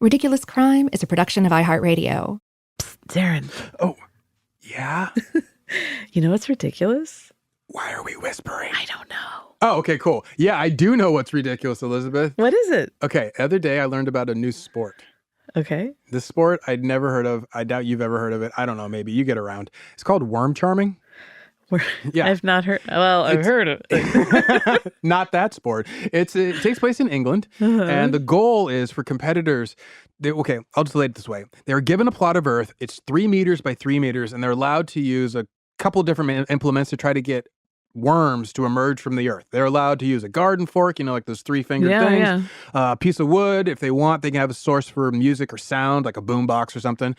Ridiculous Crime is a production of iHeartRadio. Psst, Zaron. Oh, yeah? You know what's ridiculous? Why are we whispering? I don't know. Oh, okay, cool. Yeah, I do know what's ridiculous, Elizabeth. What is it? Okay, the other day I learned about a new sport. Okay. This sport I'd never heard of. I doubt you've ever heard of it. I don't know, maybe you get around. It's called worm charming. Yeah. I've not heard. Well, I've heard of it. Not that sport. It takes place in England, and the goal is for competitors. Okay, I'll just lay it this way. They're given a plot of earth. It's 3 meters by 3 meters, and they're allowed to use a couple different implements to try to get worms to emerge from the earth. They're allowed to use a garden fork, like those 3-fingered things. Yeah. A piece of wood. If they want, they can have a source for music or sound, like a boombox or something.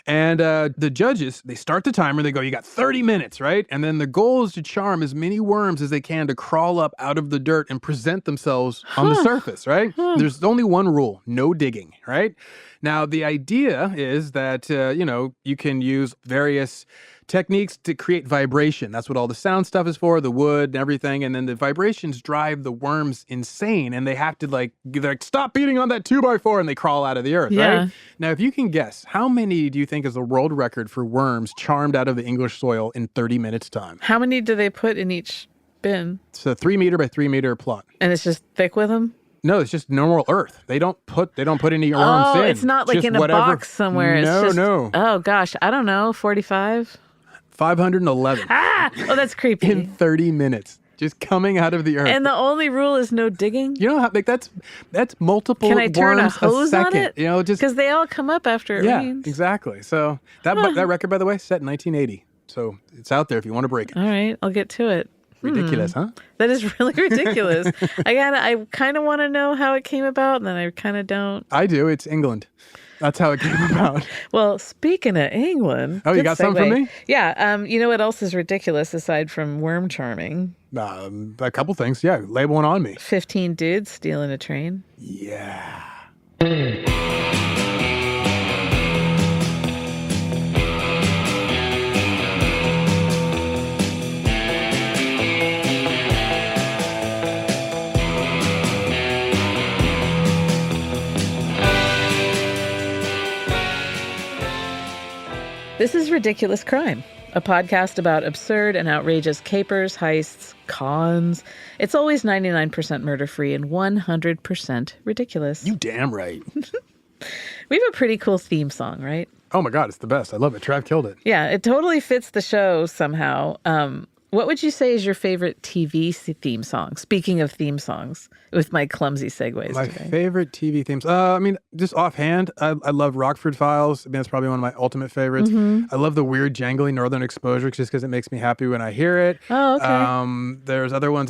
And the judges, they start the timer. They go, you got 30 minutes, right? And then the goal is to charm as many worms as they can to crawl up out of the dirt and present themselves on the surface, right? There's only one rule, no digging, right? Now, the idea is that, you can use various techniques to create vibration. That's what all the sound stuff is for, the wood and everything. And then the vibrations drive the worms insane. And they have to they're like, stop beating on that 2x4, and they crawl out of the earth, right? Now, if you can guess, how many do you think is the world record for worms charmed out of the English soil in 30 minutes time? How many do they put in each bin? It's a 3 meter by 3 meter plot. And it's just thick with them? No, it's just normal earth. They don't put any worms in. Oh, it's not like just in a box somewhere. No. Oh, gosh. I don't know. 45? 511. Oh, that's creepy. In 30 minutes. Just coming out of the earth. And the only rule is no digging? You know how that's multiple Can I turn worms a hose on it? Just because they all come up after it rains. Yeah, exactly. So that record, by the way, set in 1980. So it's out there if you want to break it. All right, I'll get to it. Ridiculous, huh? That is really ridiculous. I kind of want to know how it came about, and then I kind of don't. I do. It's England. That's how it came about. Well, speaking of England. Oh, you got something for me? Yeah. You know what else is ridiculous aside from worm charming? A couple things. Yeah. Lay one on me. 15 dudes stealing a train. Yeah. This is Ridiculous Crime, a podcast about absurd and outrageous capers, heists, cons. It's always 99% murder-free and 100% ridiculous. You damn right. We have a pretty cool theme song, right? Oh my God, it's the best. I love it. Trav killed it. Yeah, it totally fits the show somehow. What would you say is your favorite TV theme song? Speaking of theme songs, with my clumsy segues My today. favorite TV themes. Just offhand, I love Rockford Files. That's probably one of my ultimate favorites. I love the weird, jangly Northern Exposure just because it makes me happy when I hear it. Oh, okay. There's other ones.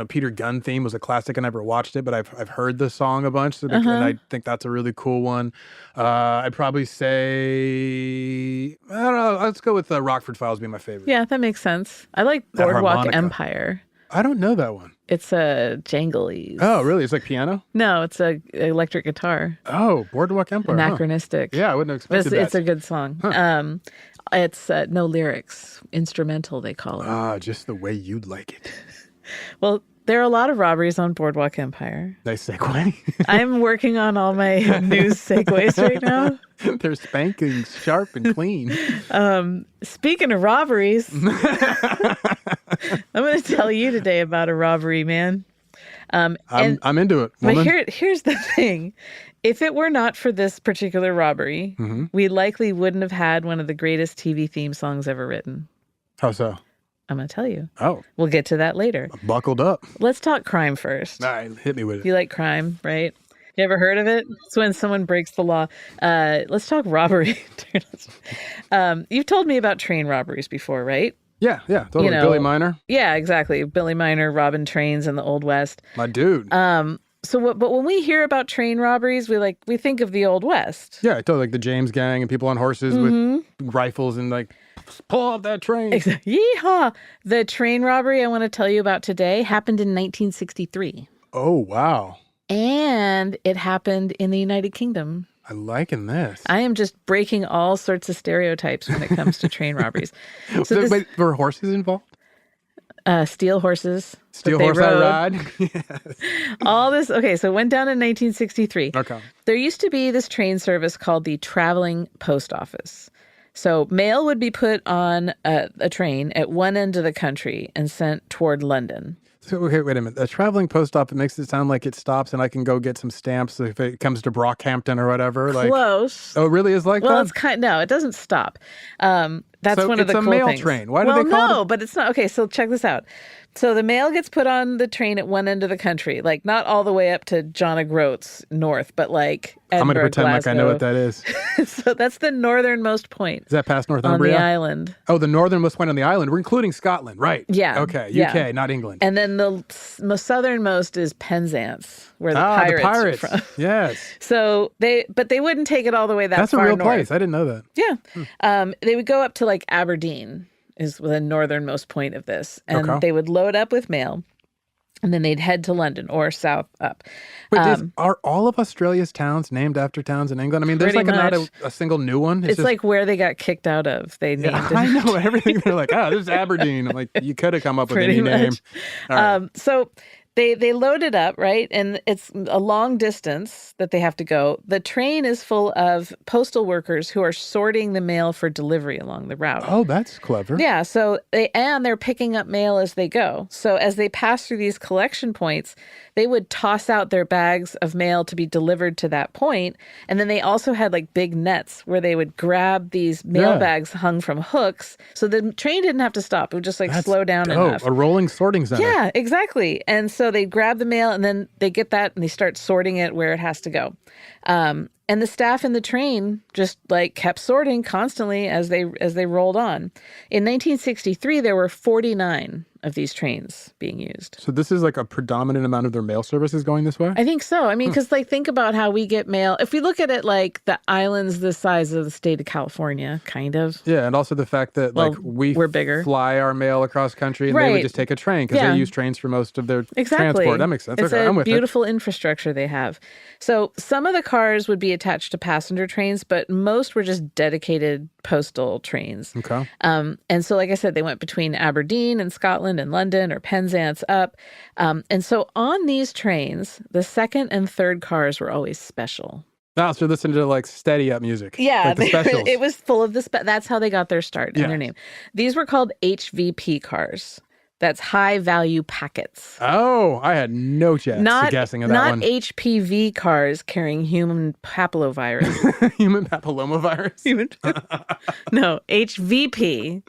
Peter Gunn theme was a classic. I never watched it, but I've heard the song a bunch, and I think that's a really cool one. I'd probably say, I don't know, let's go with Rockford Files being my favorite. Yeah, that makes sense. I like Boardwalk harmonica. Empire. I don't know that one. It's a janglies. Oh, really? It's like piano? No, it's a electric guitar. Oh, Boardwalk Empire. Anachronistic. Huh. Yeah, I wouldn't have expected that. It's a good song. Huh. It's no lyrics, instrumental they call it. Ah, just the way you'd like it. Well, there are a lot of robberies on Boardwalk Empire. Nice segue. I'm working on all my news segues right now. They're spanking sharp and clean. Speaking of robberies, I'm going to tell you today about a robbery, man. I'm into it, woman. But here's the thing. If it were not for this particular robbery, we likely wouldn't have had one of the greatest TV theme songs ever written. How so? I'm going to tell you. Oh. We'll get to that later. I'm buckled up. Let's talk crime first. All right, hit me with it. You like crime, right? You ever heard of it? It's when someone breaks the law. Let's talk robbery. You've told me about train robberies before, right? Yeah, totally. Billy Miner. Yeah, exactly. Billy Miner robbing trains in the Old West. My dude. But when we hear about train robberies, we think of the Old West. Yeah, totally. Like the James Gang and people on horses with rifles and pull off that train. Exactly. Yeehaw! The train robbery I want to tell you about today happened in 1963. Oh, wow. And it happened in the United Kingdom. I'm liking this. I am just breaking all sorts of stereotypes when it comes to train robberies. So wait, were horses involved? Steel horses. Steel horse I ride. Yes. All this. Okay, so it went down in 1963. Okay. There used to be this train service called the traveling post office. So mail would be put on a train at one end of the country and sent toward London. So, okay, wait a minute. A traveling post office makes it sound like it stops and I can go get some stamps if it comes to Brockhampton or whatever. Close. Oh, it really is like Well, that? no, it doesn't stop. That's So one of the it's a cool mail things. train. Why do they call it? No, but it's not. Okay, so check this out. So the mail gets put on the train at one end of the country, like not all the way up to John O'Groats north, but like Edinburgh, I'm going to pretend Glasgow. like I know what that is. So that's the northernmost point. Is that past Northumbria? On the island. Oh, the northernmost point on the island. We're including Scotland, right? Yeah. Okay, yeah. UK, not England. And then the most southernmost is Penzance, where the pirates are from. Yes. So they wouldn't take it all the way that That's far a real north. place. I didn't know that. Yeah. They would go up to like Aberdeen is the northernmost point of this. And Okay. they would load up with mail and then they'd head to London or south up. Wait, are all of Australia's towns named after towns in England? I mean, there's Pretty like not much. a single new one. It's just, like where they got kicked out of. They named it. I know everything. They're like, this is Aberdeen. I'm like, you could have come up with Pretty any name. much. All right. So they load it up, right? And it's a long distance that they have to go. The train is full of postal workers who are sorting the mail for delivery along the route. Oh, that's clever. Yeah, so they're picking up mail as they go. So as they pass through these collection points, they would toss out their bags of mail to be delivered to that point. And then they also had like big nets where they would grab these mail bags hung from hooks. So the train didn't have to stop. It would just That's slow down dope. enough. A rolling sorting center. Yeah, exactly. And so they grab the mail and then they get that and they start sorting it where it has to go. And the staff in the train just like kept sorting constantly as they rolled on. In 1963, there were 49 of these trains being used. So this is like a predominant amount of their mail services going this way? I think so. I mean, because like think about how we get mail. If we look at it like the island's the size of the state of California, kind of. Yeah, and also the fact that like we're bigger. Fly our mail across country and they would just take a train because they use trains for most of their transport. That makes sense. It's I'm a with beautiful infrastructure they have. So some of the cars would be attached to passenger trains, but most were just dedicated postal trains. Okay. And so, like I said, they went between Aberdeen and Scotland and London or Penzance up. And so on these trains, the second and third cars were always special. Oh, so listen to like steady up music. Yeah, like the specials. it was full of that's how they got their start and their name. These were called HVP cars. That's high value packets. Oh, I had no chance of guessing of that one. Not HPV cars carrying human papillovirus. Human papillomavirus? No, HVP.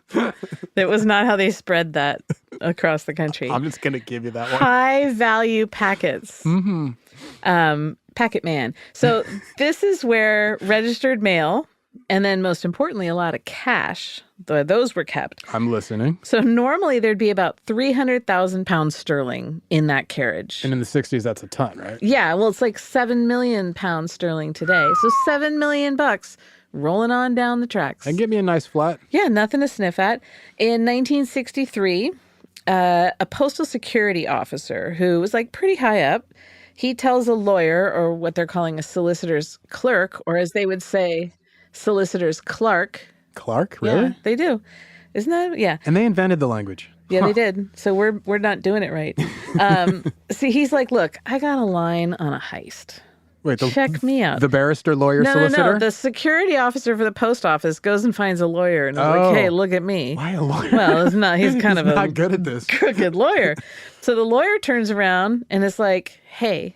That was not how they spread that across the country. I'm just going to give you that one. High value packets. Mm-hmm. Packet man. So this is where registered mail and then most importantly, a lot of cash, those were kept. I'm listening. So normally there'd be about 300,000 pounds sterling in that carriage. And in the 60s, that's a ton, right? Yeah, well, it's like 7 million pounds sterling today. So $7 million rolling on down the tracks. And get me a nice flat. Yeah, nothing to sniff at. In 1963, a postal security officer who was like pretty high up, he tells a lawyer, or what they're calling a solicitor's clerk, or as they would say, solicitor's clerk. Clark, really? Yeah, they do. Isn't that? Yeah. And they invented the language. Yeah, they did. So we're not doing it right. See, he's like, look, I got a line on a heist. Wait, check me out. The barrister, lawyer, solicitor? No. The security officer for the post office goes and finds a lawyer and is like, hey, look at me. Why a lawyer? Well, it's not. He's kind of not good at this. Crooked lawyer. So the lawyer turns around and is like, hey,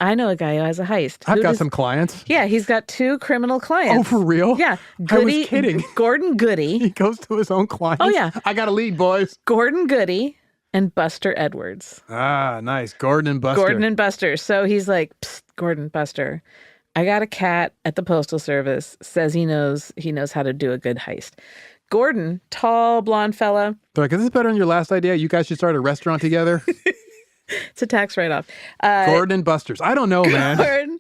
I know a guy who has a heist. I've got some clients. Yeah, he's got 2 criminal clients. Oh, for real? Yeah. I was kidding. Gordon Goody. He goes to his own clients? Oh, yeah. I got a lead, boys. Gordon Goody and Buster Edwards. Ah, nice. Gordon and Buster. Gordon and Buster. So he's like, psst, Gordon, Buster, I got a cat at the Postal Service, says he knows how to do a good heist. Gordon, tall, blonde fella. They're like, is this better than your last idea? You guys should start a restaurant together? It's a tax write-off. Gordon and Buster's. I don't know, man.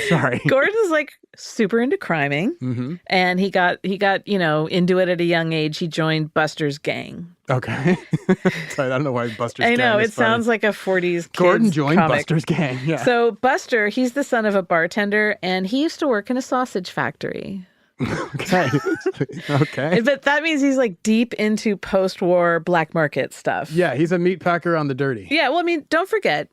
Sorry. Gordon's like super into criming. Mm-hmm. And he got, into it at a young age. He joined Buster's gang. Okay. Sorry, I don't know why Buster's gang. I know, is it funny. sounds like a 40s kids Gordon joined comic. Buster's gang. Yeah. So Buster, he's the son of a bartender, and he used to work in a sausage factory. Okay. Okay. But that means he's like deep into post-war black market stuff. Yeah, he's a meat packer on the dirty. Yeah, well, I mean, don't forget,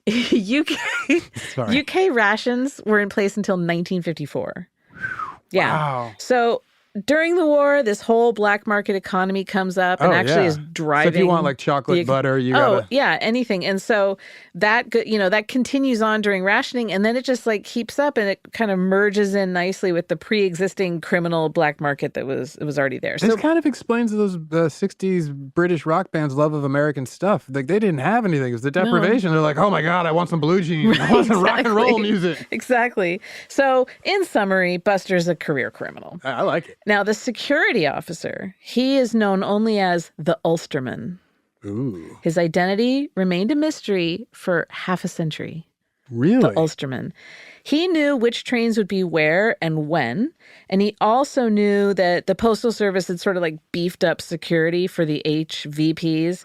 UK rations were in place until 1954. Yeah. Wow. So during the war, this whole black market economy comes up and is driving. So if you want like chocolate butter, you gotta... yeah, anything. And so that that continues on during rationing, and then it just like keeps up, and it kind of merges in nicely with the pre-existing criminal black market that was already there. This So kind of explains those 60s British rock bands' love of American stuff. Like they didn't have anything. It was the deprivation. They're like, oh my God, I want some blue jeans. I want some rock and roll music. Exactly. So in summary, Buster's a career criminal. I like it. Now, the security officer, he is known only as the Ulsterman. Ooh. His identity remained a mystery for half a century. Really? The Ulsterman. He knew which trains would be where and when, and he also knew that the Postal Service had sort of like beefed up security for the HVPs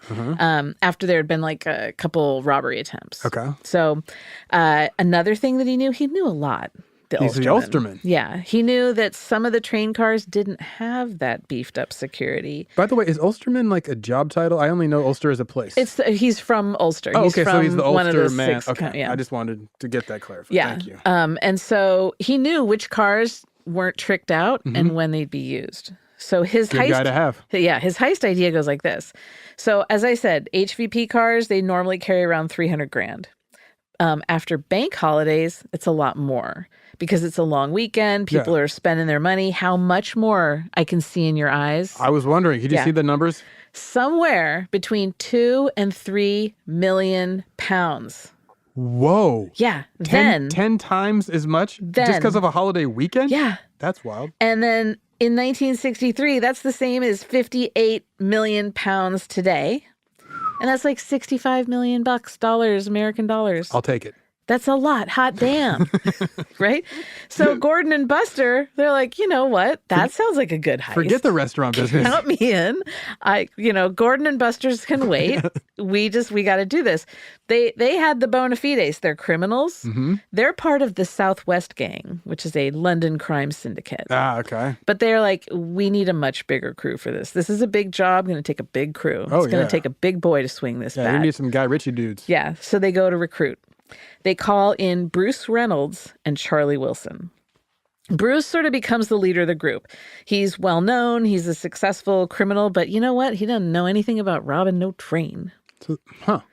after there had been like a couple robbery attempts. Okay. So another thing that he knew a lot. He's the Ulsterman. Yeah. He knew that some of the train cars didn't have that beefed up security. By the way, is Ulsterman like a job title? I only know Ulster as a place. He's from Ulster. Oh, he's okay, so he's the Ulster man. Okay, I just wanted to get that clarified. Yeah. Thank you. And so he knew which cars weren't tricked out and when they'd be used. So his Good guy to have. Yeah, his heist idea goes like this. So as I said, HVP cars, they normally carry around $300,000. After bank holidays, it's a lot more because it's a long weekend. People are spending their money. How much more I can see in your eyes? I was wondering, could you see the numbers? Somewhere between 2 and 3 million pounds. Whoa. Yeah. 10 times as much just because of a holiday weekend? Yeah. That's wild. And then in 1963, that's the same as 58 million pounds today. And that's like $65 million American dollars. I'll take it. That's a lot. Hot damn. Right? So Gordon and Buster, they're like, you know what? That sounds like a good heist. Forget the restaurant business. Count me in. Gordon and Buster's can wait. We got to do this. They had the bona fides. They're criminals. Mm-hmm. They're part of the Southwest Gang, which is a London crime syndicate. Ah, okay. But they're like, we need a much bigger crew for this. This is a big job. Going to take a big crew. It's going to take a big boy to swing this bat. You need some Guy Ritchie dudes. Yeah. So they go to recruit. They call in Bruce Reynolds and Charlie Wilson. Bruce sort of becomes the leader of the group. He's well known. He's a successful criminal, but you know what? He doesn't know anything about robbing no train.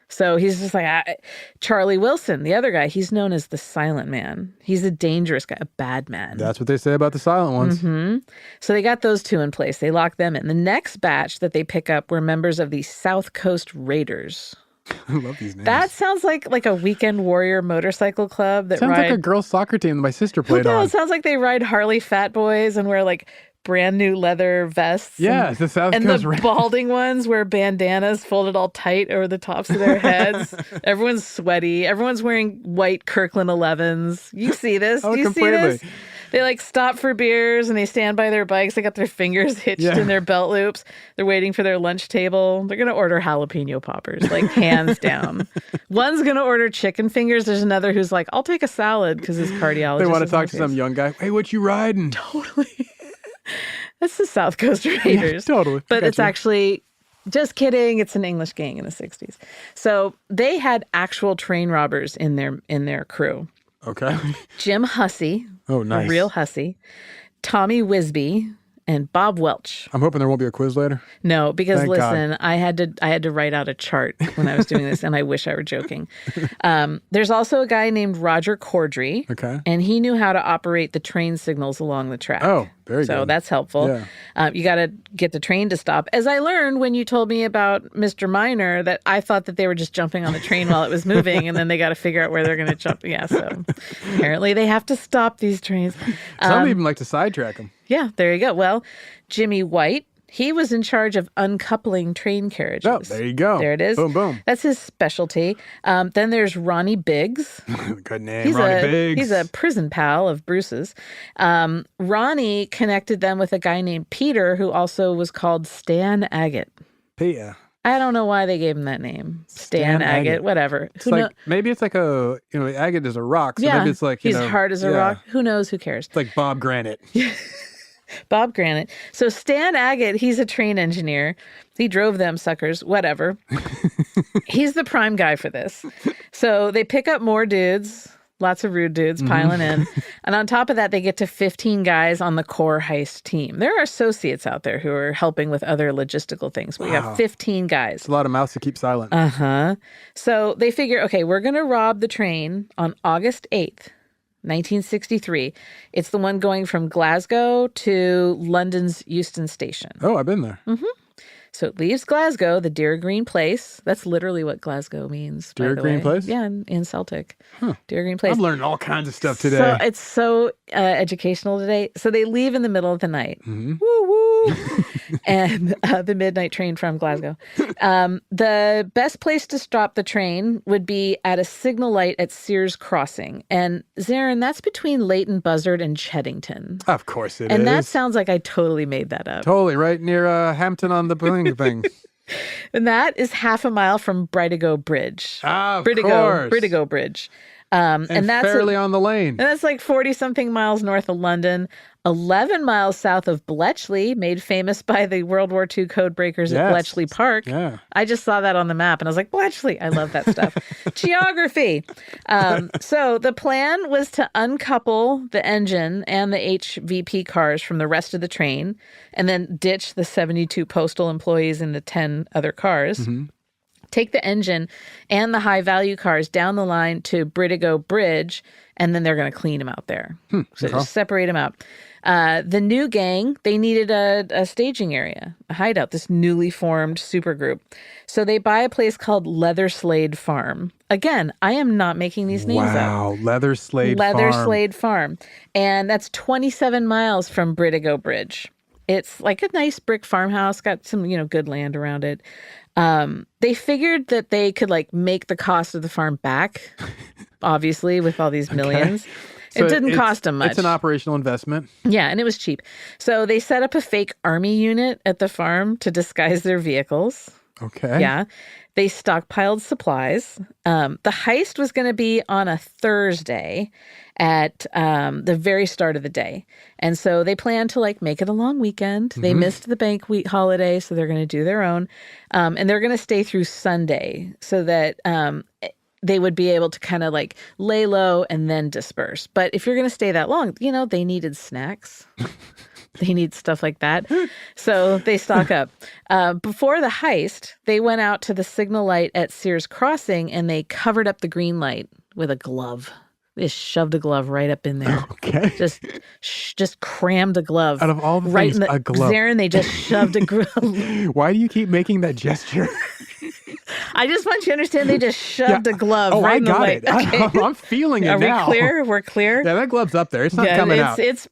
So he's just like, Charlie Wilson, the other guy, he's known as the silent man. He's a dangerous guy, a bad man. That's what they say about the silent ones. Mm-hmm. So they got those two in place. They locked them in. The next batch that they pick up were members of the South Coast Raiders. I love these names. That sounds like a weekend warrior motorcycle club that sounds ride... like a girls' soccer team that my sister played on. It sounds like they ride Harley Fat Boys and wear like brand new leather vests. Yeah, the South Coast. And the balding ones wear bandanas folded all tight over the tops of their heads. Everyone's sweaty. Everyone's wearing white Kirkland 11s. You see this? Oh, Do you completely. see this? They like stop for beers and they stand by their bikes. They got their fingers hitched in their belt loops. They're waiting for their lunch table. They're going to order jalapeno poppers, like hands down. One's going to order chicken fingers. There's another who's like, I'll take a salad because his cardiologist. They want to talk to some young guy. Hey, what you riding? Totally. That's the South Coast Raiders. Yeah, totally. But it's actually, just kidding, it's an English gang in the 60s. So they had actual train robbers in their crew. Okay. Jim Hussey. Oh, nice. A real hussy. Tommy Wisby and Bob Welch. I'm hoping there won't be a quiz later. No, because Thank listen, God. I had to write out a chart when I was doing this, and I wish I were joking. There's also a guy named Roger Cordry. Okay. And he knew how to operate the train signals along the track. Oh, very good. So that's helpful. Yeah. You got to get the train to stop. As I learned when you told me about Mr. Miner, that I thought that they were just jumping on the train while it was moving, and then they got to figure out where they're going to jump. Yeah, so apparently they have to stop these trains. Some even like to sidetrack them. Yeah, there you go. Well, Jimmy White, he was in charge of uncoupling train carriages. Oh, there you go. There it is. Boom, boom. That's his specialty. Then there's Ronnie Biggs. Good name, Ronnie Biggs. He's a prison pal of Bruce's. Ronnie connected them with a guy named Peter, who also was called Stan Agate. Peter. I don't know why they gave him that name. Stan Agate, whatever. Maybe it's like agate is a rock. So maybe it's like, he's hard as a rock. Who knows? Who cares? It's like Bob Granite. Bob Granite. So Stan Agate, he's a train engineer. He drove them suckers, whatever. He's the prime guy for this. So they pick up more dudes, lots of rude dudes piling in. And on top of that, they get to 15 guys on the core heist team. There are associates out there who are helping with other logistical things. We have 15 guys. It's a lot of mouths to keep silent. Uh-huh. So they figure, okay, we're going to rob the train on August 8th. 1963. It's the one going from Glasgow to London's Euston Station. Oh, I've been there. So it leaves Glasgow, the Deer Green Place. That's literally what Glasgow means. Deer Green Place? Yeah, in Celtic. Deer Green Place. I'm learning all kinds of stuff today. So it's so educational today. So they leave in the middle of the night. Woo woo. And the midnight train from Glasgow. The best place to stop the train would be at a signal light at Sears Crossing. And Zaron, that's between Leighton Buzzard and Cheddington. Of course it is. And that sounds like I totally made that up. Totally, right near Hampton on the Bling thing. And that is half a mile from Bridigo Bridge. Of course. Bridigo Bridge. And that's fairly on the lane. And that's like 40-something miles north of London, 11 miles south of Bletchley, made famous by the World War II code breakers at Bletchley Park. Yeah. I just saw that on the map, and I was like, Bletchley. I love that stuff. Geography. So the plan was to uncouple the engine and the HVP cars from the rest of the train, and then ditch the 72 postal employees and the 10 other cars. Take the engine and the high-value cars down the line to Bridigo Bridge, and then they're going to clean them out there. So just separate them out. The new gang, they needed a staging area, a hideout, this newly formed supergroup. So they buy a place called Leatherslade Farm. Again, I am not making these names up. Wow, Leatherslade Farm. And that's 27 miles from Bridigo Bridge. It's like a nice brick farmhouse, got some, good land around it. They figured that they could make the cost of the farm back, obviously, with all these millions. So it didn't cost them much. It's an operational investment. Yeah, and it was cheap. So they set up a fake army unit at the farm to disguise their vehicles. Okay. Yeah. They stockpiled supplies. The heist was going to be on a Thursday at the very start of the day. And so they planned to make it a long weekend. They missed the bank week holiday, so they're going to do their own. And they're going to stay through Sunday so that they would be able to kind of lay low and then disperse. But if you're going to stay that long, they needed snacks. They need stuff like that. So they stock up. Before the heist, they went out to the signal light at Sears Crossing and they covered up the green light with a glove. They just shoved a glove right up in there. Okay. Just crammed a glove. Out of all the things, a glove. Zaron, they just shoved a glove. Why do you keep making that gesture? I just want you to understand they just shoved a glove right in the light. I got it. Okay. I'm feeling it now. Are we clear? We're clear? Yeah, that glove's up there. It's not coming out. It's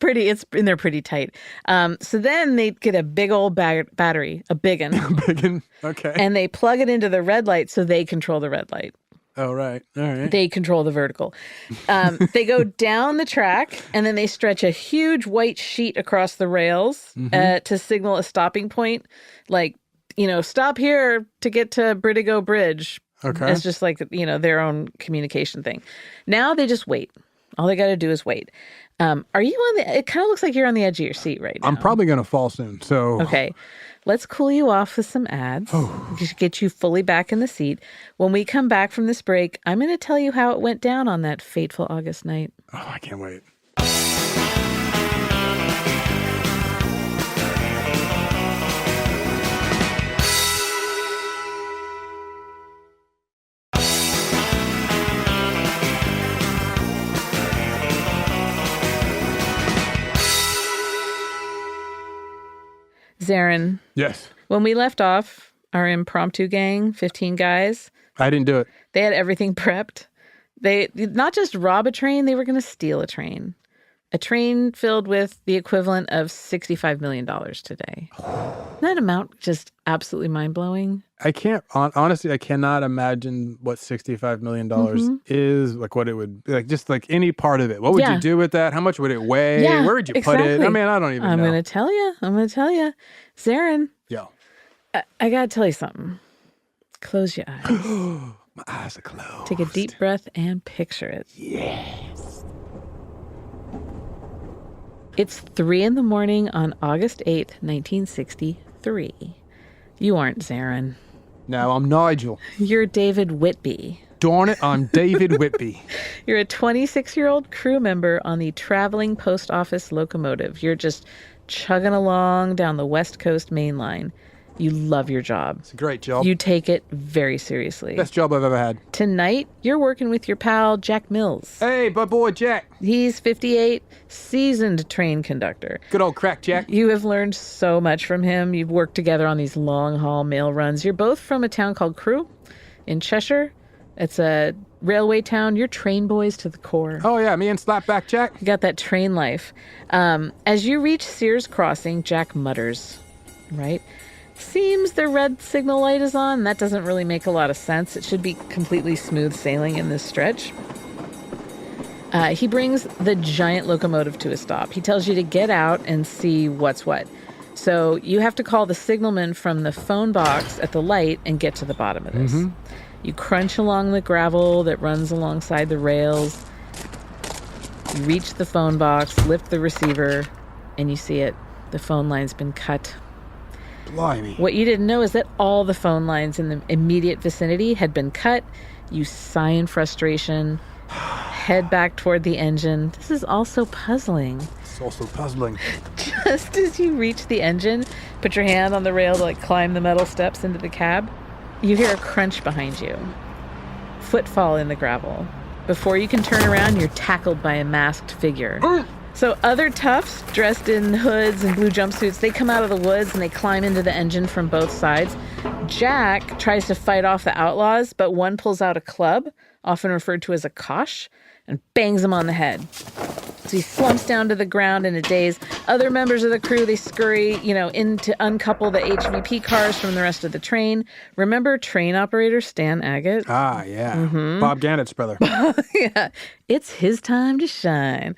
in there pretty tight. So then they get a big old battery, a big one. Okay. And they plug it into the red light so they control the red light. Oh, right. All right. They control the vertical. They go down the track and then they stretch a huge white sheet across the rails to signal a stopping point. Stop here to get to Bridigo Bridge. Okay. It's just their own communication thing. Now they just wait. All they got to do is wait. Are you on the, it kind of looks like you're on the edge of your seat right now. I'm probably going to fall soon. So. Okay. Let's cool you off with some ads. Just get you fully back in the seat. When we come back from this break, I'm going to tell you how it went down on that fateful August night. Oh, I can't wait. Zaron. Yes. When we left off, our impromptu gang, 15 guys. I didn't do it. They had everything prepped. They not just rob a train, they were going to steal a train. A train filled with the equivalent of $65 million today. That amount just absolutely mind-blowing. I can't, honestly, I cannot imagine what $65 million is, what it would, just any part of it. What would you do with that? How much would it weigh? Yeah, where would you put it? I mean, I don't even know. I'm going to tell you. Zaron. Yeah. I got to tell you something. Close your eyes. My eyes are closed. Take a deep breath and picture it. Yes. It's 3 in the morning on August 8th, 1963. You aren't Zaron. No, I'm Nigel. You're David Whitby. Darn it, I'm David Whitby. You're a 26-year-old crew member on the traveling post office locomotive. You're just chugging along down the West Coast main line. You love your job. It's a great job. You take it very seriously. Best job I've ever had. Tonight, you're working with your pal, Jack Mills. Hey, my boy Jack. He's 58, seasoned train conductor. Good old crack, Jack. You have learned so much from him. You've worked together on these long-haul mail runs. You're both from a town called Crewe in Cheshire. It's a railway town. You're train boys to the core. Oh, yeah, me and Slapback Jack. You got that train life. As you reach Sears Crossing, Jack mutters, right? Seems the red signal light is on. That doesn't really make a lot of sense. It should be completely smooth sailing in this stretch. He brings the giant locomotive to a stop. He tells you to get out and see what's what. So you have to call the signalman from the phone box at the light and get to the bottom of this. Mm-hmm. You crunch along the gravel that runs alongside the rails. You reach the phone box, lift the receiver, and you see it. The phone line's been cut. Blimey. What you didn't know is that all the phone lines in the immediate vicinity had been cut. You sigh in frustration, head back toward the engine. This is also puzzling. It's also puzzling. Just as you reach the engine, put your hand on the rail to climb the metal steps into the cab, you hear a crunch behind you. Footfall in the gravel. Before you can turn around, you're tackled by a masked figure. So other toughs dressed in hoods and blue jumpsuits, they come out of the woods and they climb into the engine from both sides. Jack tries to fight off the outlaws, but one pulls out a club, often referred to as a kosh, and bangs him on the head. So he slumps down to the ground in a daze. Other members of the crew, they scurry, in to uncouple the HVP cars from the rest of the train. Remember train operator Stan Agate? Ah, yeah. Mm-hmm. Bob Gannett's brother. Yeah. It's his time to shine.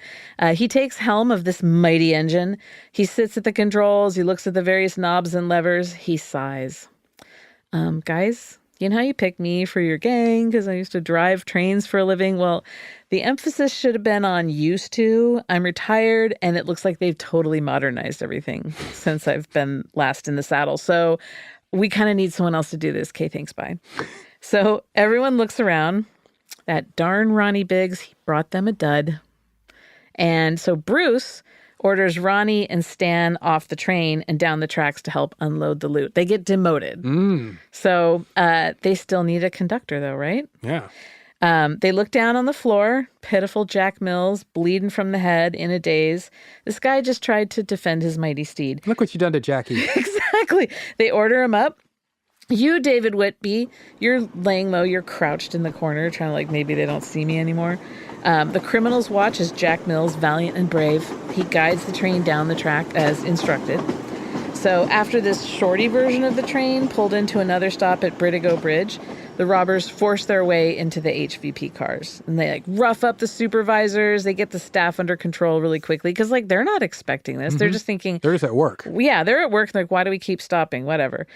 He takes helm of this mighty engine. He sits at the controls. He looks at the various knobs and levers. He sighs. Guys, you know how you pick me for your gang because I used to drive trains for a living? Well, the emphasis should have been on used to. I'm retired, and it looks like they've totally modernized everything since I've been last in the saddle. So we kind of need someone else to do this. Okay, thanks, bye. So everyone looks around. That darn Ronnie Biggs, he brought them a dud. And so Bruce orders Ronnie and Stan off the train and down the tracks to help unload the loot. They get demoted. So they still need a conductor, though, right? Yeah. They look down on the floor. Pitiful Jack Mills, bleeding from the head, in a daze. This guy just tried to defend his mighty steed. Look what you done to Jackie. Exactly. They order him up. You, David Whitby, you're laying low. You're crouched in the corner, trying to maybe they don't see me anymore. The criminals watch as Jack Mills, valiant and brave, he guides the train down the track as instructed. So after this shorty version of the train pulled into another stop at Britigo Bridge, the robbers force their way into the HVP cars. And they rough up the supervisors. They get the staff under control really quickly because they're not expecting this. Mm-hmm. They're just thinking... They're just at work. Yeah, they're at work. Why do we keep stopping? Whatever.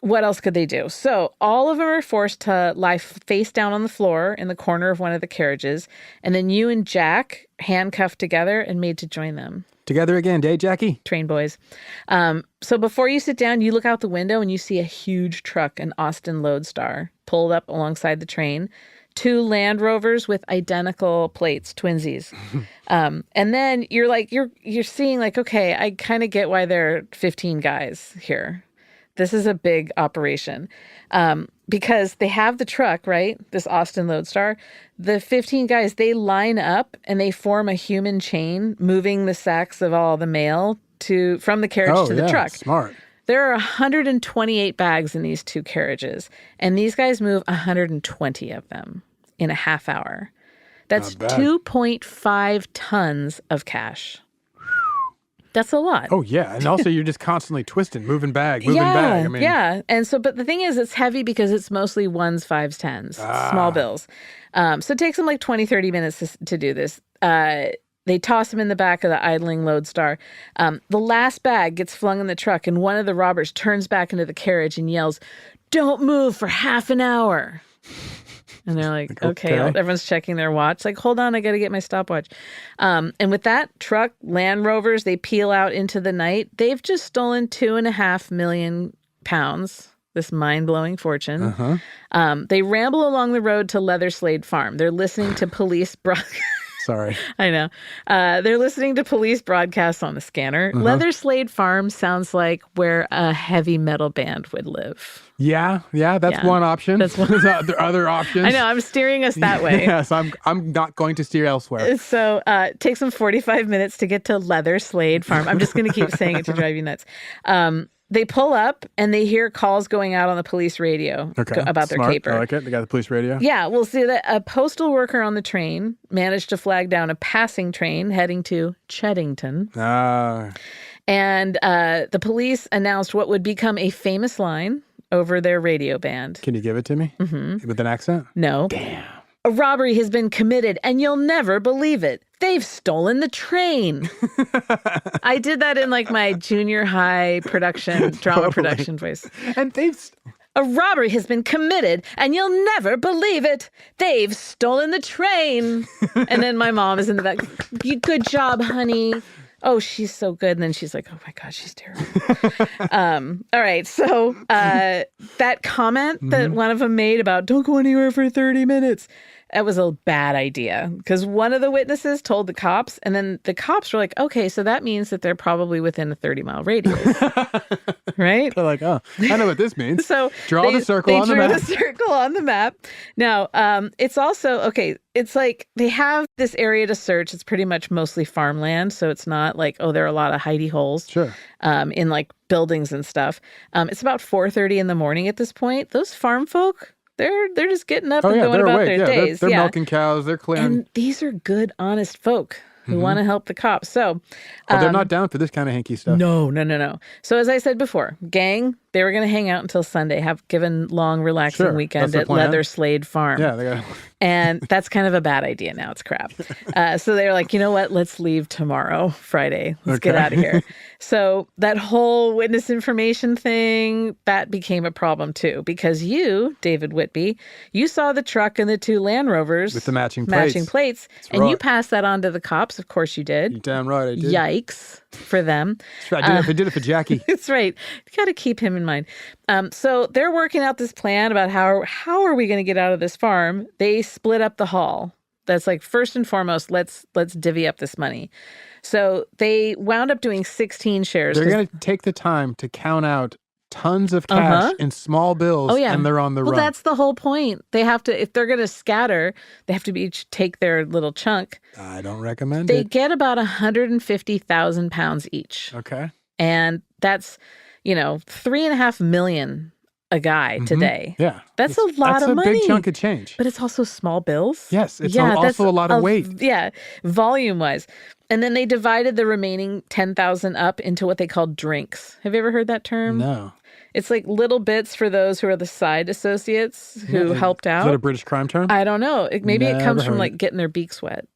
What else could they do? So all of them are forced to lie face down on the floor in the corner of one of the carriages. And then you and Jack handcuffed together and made to join them. Together again, day, Jackie? Train boys. So before you sit down, you look out the window and you see a huge truck, an Austin Lodestar, pulled up alongside the train. 2 Land Rovers with identical plates, twinsies. And then you're seeing okay, I kind of get why there are 15 guys here. This is a big operation because they have the truck, right? This Austin Lodestar. The 15 guys, they line up and they form a human chain, moving the sacks of all the mail from the carriage to the truck. Smart. There are 128 bags in these 2 carriages, and these guys move 120 of them in a half hour. That's 2.5 tons of cash. That's a lot. Oh, yeah. And also you're just constantly twisting, moving bag. Yeah. And so, but the thing is, it's heavy because it's mostly 1s, 5s, 10s, small bills. So it takes them 20, 30 minutes to do this. They toss them in the back of the idling Lodestar. The last bag gets flung in the truck, and one of the robbers turns back into the carriage and yells, "Don't move for half an hour." And they're like, okay. Everyone's checking their watch. Like, hold on, I got to get my stopwatch. And with that truck, Land Rovers, they peel out into the night. They've just stolen £2.5 million, this mind-blowing fortune. Uh-huh. They ramble along the road to Leatherslade Farm. They're listening to police broadcasts. Sorry. I know. They're listening to police broadcasts on the scanner. Uh-huh. Leatherslade Farm sounds like where a heavy metal band would live. Yeah, that's one option. That's one. There are other options. I know. I'm steering us that way. Yes, I'm not going to steer elsewhere. So it takes them 45 minutes to get to Leatherslade Farm. I'm just going to keep saying it to drive you nuts. They pull up and they hear calls going out on the police radio about their caper. I like it. They got the police radio. Yeah, we'll see that a postal worker on the train managed to flag down a passing train heading to Cheddington. And the police announced what would become a famous line over their radio band. Can you give it to me? Mm-hmm. With an accent? No. Damn. A robbery has been committed, and you'll never believe it. They've stolen the train. I did that in like my junior high drama production voice. And a robbery has been committed, and you'll never believe it. They've stolen the train. And then my mom is in the back. Good job, honey. Oh, she's so good. And then she's like, oh my God, she's terrible. All right. So that comment that one of them made about don't go anywhere for 30 minutes, that was a bad idea because one of the witnesses told the cops and then the cops were like, okay, so that means that they're probably within a 30-mile radius. Right? They're like, oh, I know what this means. So draw the circle on the map. They drew the circle on the map. Now, it's also, okay, it's like they have this area to search. It's pretty much mostly farmland. So it's not like, oh, there are a lot of hidey holes in like buildings and stuff. It's about 4:30 in the morning at this point. Those farm folk, they're just getting up and going about their days. They're milking cows. They're clearing. And these are good, honest folk who want to help the cops. So they're not down for this kind of hanky stuff. No. So as I said before, gang, they were going to hang out until Sunday, have given long, relaxing weekend at Leatherslade Farm. Yeah, they got. And that's kind of a bad idea now. It's crap. So they're like, you know what? Let's leave tomorrow, Friday. Let's get out of here. So that whole witness information thing, that became a problem too. Because you, David Whitby, you saw the truck and the two Land Rovers. With the matching plates. And you passed that on to the cops. Of course you did. You're damn right I did. Yikes for them. I did it for Jackie. That's right. You got to keep him in mind. So they're working out this plan about how are we going to get out of this farm. They split up the haul. That's like first and foremost, let's divvy up this money. So they wound up doing 16 shares. They're going to take the time to count out tons of cash in small bills. Oh, yeah. And they're on the run. Well, that's the whole point. They have to, if they're going to scatter, they have to each take their little chunk. I don't recommend They it. get about 150,000 pounds each. Okay. And that's, $3.5 million a guy today. Yeah. That's a lot of money. That's a big chunk of change. But it's also small bills. Yes. It's also a lot of weight. Yeah. Volume wise. And then they divided the remaining 10,000 up into what they call drinks. Have you ever heard that term? No. It's like little bits for those who are the side associates who helped out. Is that a British crime term? I don't know. Maybe it comes from like getting their beaks wet.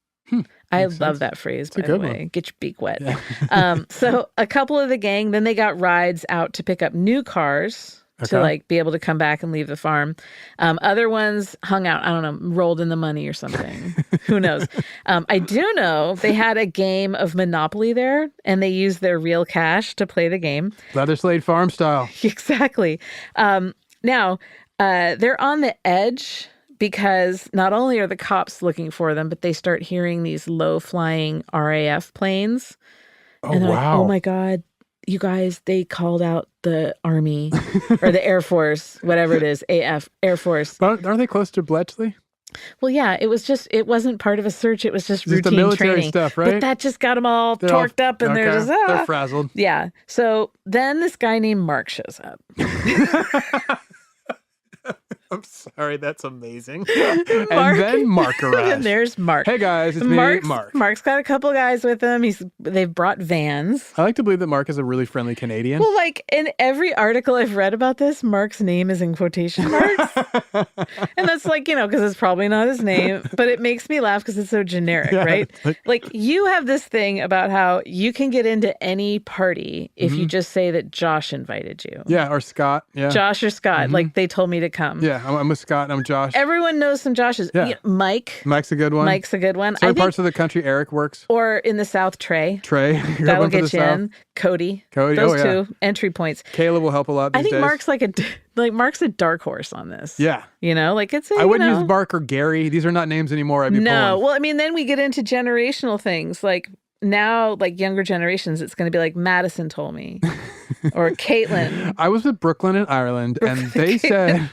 I love that phrase, by the way. Get your beak wet. Yeah. So a couple of the gang, then they got rides out to pick up new cars to like be able to come back and leave the farm. Other ones hung out, I don't know, rolled in the money or something. Who knows? I do know they had a game of Monopoly there and they used their real cash to play the game. Leatherslade Farm style. Exactly. Now, they're on the edge because not only are the cops looking for them, but they start hearing these low-flying RAF planes. Oh, and they're wow. like, oh, my God, you guys, they called out the Army or the Air Force, whatever it is, Air Force. But aren't they close to Bletchley? Well, yeah, it wasn't part of a search. It was just routine the military training stuff, right? But that just got them all torqued up and they're just, They're frazzled. Yeah. So then this guy named Mark shows up. I'm sorry, that's amazing. And then Mark arrives. And there's Mark. Hey guys, it's me, Mark. Mark's got a couple guys with him. They've brought vans. I like to believe that Mark is a really friendly Canadian. Well, like in every article I've read about this, Mark's name is in quotation marks. And that's like, because it's probably not his name, but it makes me laugh because it's so generic, right? Like you have this thing about how you can get into any party if you just say that Josh invited you. Yeah, or Scott. Yeah. Josh or Scott, like they told me to come. Yeah. Yeah, I'm a Scott. I'm Josh. Everyone knows some Joshes. Yeah. Mike. Mike's a good one. Mike's a good one. Certain parts of the country, Eric works. Or in the South, Trey. That'll get you in. Cody. Those two entry points. Caleb will help a lot these days. I think Mark's a dark horse on this. Yeah. I wouldn't use Mark or Gary. These are not names anymore. I'd be pulling. Well, then we get into generational things. Like now, like younger generations, it's going to be like Madison told me or Caitlin. I was with Brooklyn in Ireland and they said,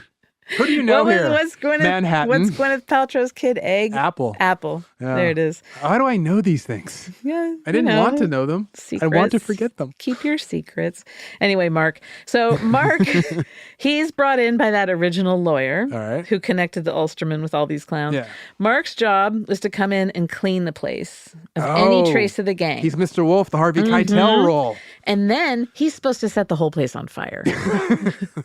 who do you know here? Manhattan. What's Gwyneth Paltrow's kid? Egg? Apple. Yeah. There it is. How do I know these things? Yeah. I didn't want to know them. Secrets. I want to forget them. Keep your secrets. Anyway, Mark. So Mark, he's brought in by that original lawyer who connected the Ulsterman with all these clowns. Yeah. Mark's job was to come in and clean the place of any trace of the gang. He's Mr. Wolf, the Harvey Keitel role. And then he's supposed to set the whole place on fire.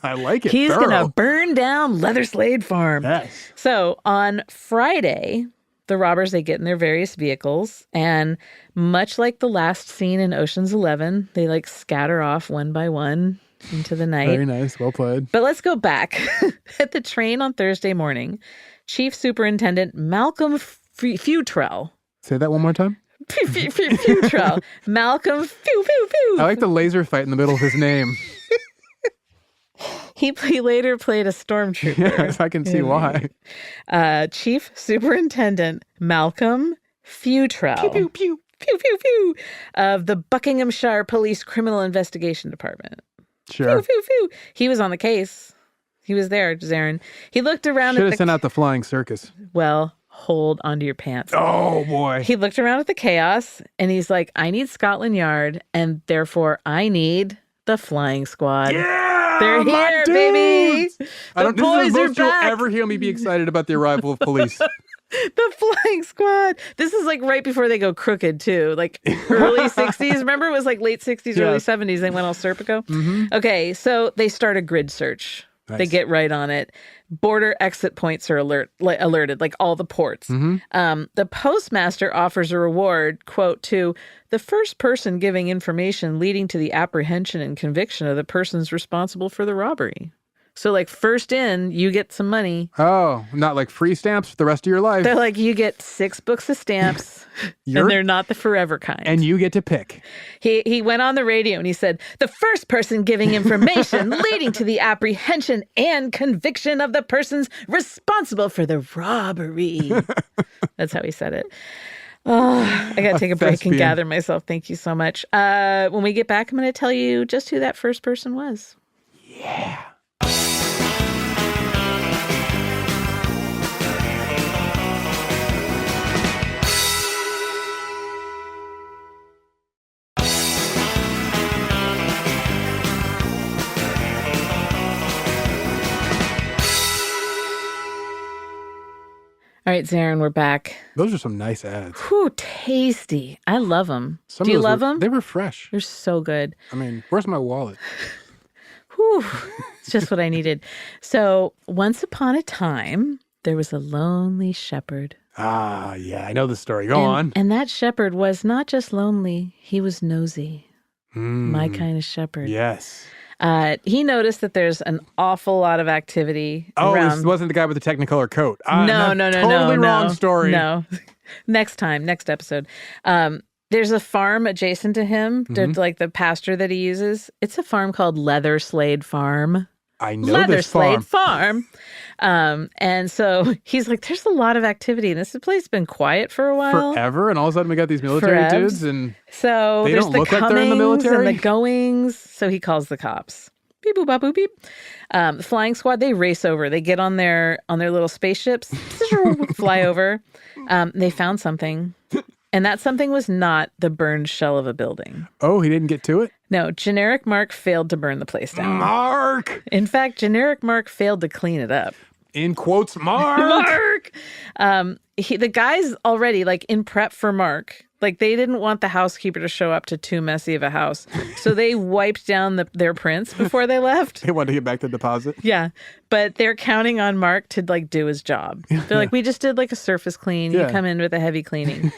I like it. He's going to burn down Leather Slade Farm. Yes. So on Friday, the robbers, they get in their various vehicles. And much like the last scene in Ocean's 11, they like scatter off one by one into the night. Very nice. Well played. But let's go back. At the train on Thursday morning, Chief Superintendent Malcolm Futrell. Say that one more time. Futrell. Malcolm Few. I like the laser fight in the middle of his name. He later played a stormtrooper. Yes, I can see why. Chief Superintendent Malcolm Futrell. Pew, pew, pew. Pew, pew, pew. Of the Buckinghamshire Police Criminal Investigation Department. Sure. Pew, pew, pew. He was on the case. He was there, Zaron. He looked around Should have sent out the flying circus. Well, hold onto your pants. Oh, boy. He looked around at the chaos, and he's like, I need Scotland Yard, and therefore I need the flying squad. Yeah! They're here, baby! I don't think this is the most you'll ever hear me be excited about the arrival of police. The flying squad. This is like right before they go crooked, too. Like early 60s. Remember, it was like late 60s, early 70s. They went all Serpico. Mm-hmm. Okay, so they start a grid search. Nice. They get right on it. Border exit points are alerted, like all the ports. Mm-hmm. The postmaster offers a reward, quote, to the first person giving information leading to the apprehension and conviction of the persons responsible for the robbery. So, like, first in, you get some money. Oh, not like free stamps for the rest of your life. They're like, you get 6 books of stamps, and they're not the forever kind. And you get to pick. He went on the radio and he said, the first person giving information leading to the apprehension and conviction of the persons responsible for the robbery. That's how he said it. Oh, I got to take a break and gather myself. Thank you so much. When we get back, I'm going to tell you just who that first person was. Yeah. All right, Zaron, we're back. Those are some nice ads. Whew, tasty. I love them. Do you love them? They were fresh. They're so good. I mean, where's my wallet? Whew, it's just what I needed. So, once upon a time, there was a lonely shepherd. Ah, yeah, I know the story. Go on. And that shepherd was not just lonely, he was nosy. My kind of shepherd. Yes. He noticed that there's an awful lot of activity around. This wasn't the guy with the Technicolor coat. No. Totally wrong story. No. Next episode. There's a farm adjacent to him, like the pasture that he uses. It's a farm called Leather Slade Farm. I know this farm. Slade Farm. And so he's like, there's a lot of activity. This place has been quiet for a while. Forever. And all of a sudden we got these military dudes. And so they there's don't the look comings like they're in the military. And the goings. So he calls the cops. Beep, boop, bop, boop, beep. The flying squad, they race over. They get on their little spaceships, fly over. They found something. And that something was not the burned shell of a building. Oh, he didn't get to it? No, generic Mark failed to burn the place down. Mark! In fact, generic Mark failed to clean it up. In quotes, Mark! Mark! The guy's already, like, in prep for Mark. Like, they didn't want the housekeeper to show up to too messy of a house. So they wiped down their prints before they left. They wanted to get back the deposit? Yeah. But they're counting on Mark to, like, do his job. They're like, we just did, like, a surface clean. You come in with a heavy cleaning.